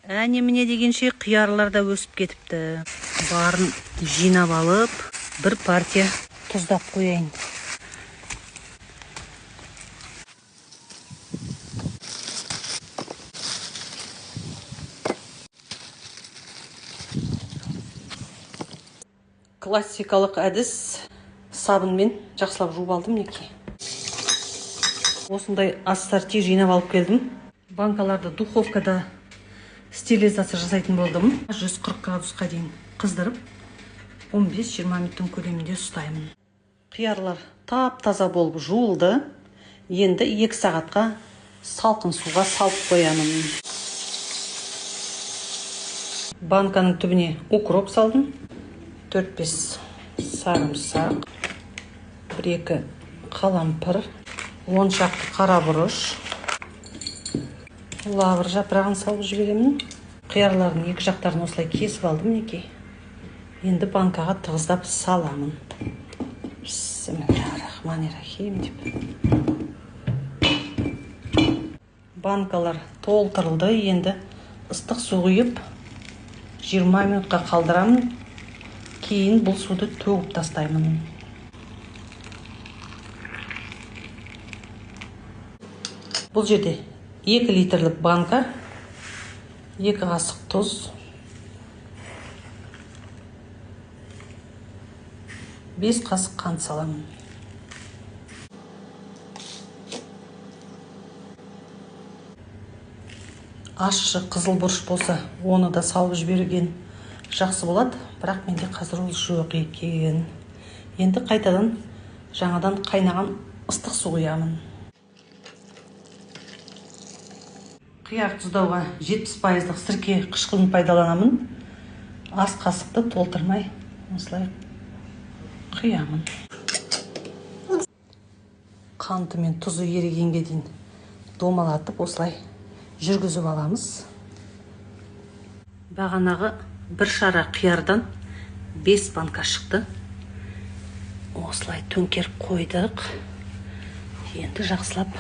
Әне-міне дегенше қиярлар да өсіп кетіпті. Барын жинап алып, бір партия тұздап қояйын. Классикалық әдіс сабынмен жақсылап жуып алдым неке. Осындай ассорти жинап алып келдім. Банкаларды духовкада стерилизация жасайтын болдым. 140 градусқа дейін қыздырып, 15-20 минуттың көлемінде ұстаймын. Қиярлар тап-таза болып жуылды. Енді 2 сағатқа салқын суға салып қоямын. Банканың түбіне укроп салдым. 4-5 сарымсақ, 1-2 қалампыр, 10 шақты қара бұрыш, лавр жапырағын салып жіберемін. Қиярлардың 2 жақтарын осылай кесіп алдым неке. Енді банкаға тығыздап саламын. Бисмиллахиррахманиррахим деп. Банкалар толтырылды. Енді ыстық су құйып 20 минутқа қалдырамын. Кейін бұл суды төгіп тастаймын. Бұл жерде 2 литрлік банка, 2 қасық тұз, 5 қасық қант саламын. Ащы қызыл бұрыш болса, оны да салып жіберген жақсы болады, бірақ менде қазір ол жоқ екен. Енді қайтадан жаңадан қайнаған ыстық су құямын. Қияр тұздауға 70% сірке қышқылын пайдаланамын. Ас қасықты толтырмай осылай құямын. Қанты мен тұзы ерігенге дейін домалатып осылай жүргізіп аламыз. Бағанағы 1 шара қиярдан 5 банка шықты. Осылай төңкеріп қойдық. Енді жақсылап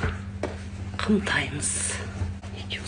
қымтаймыз. Екеуі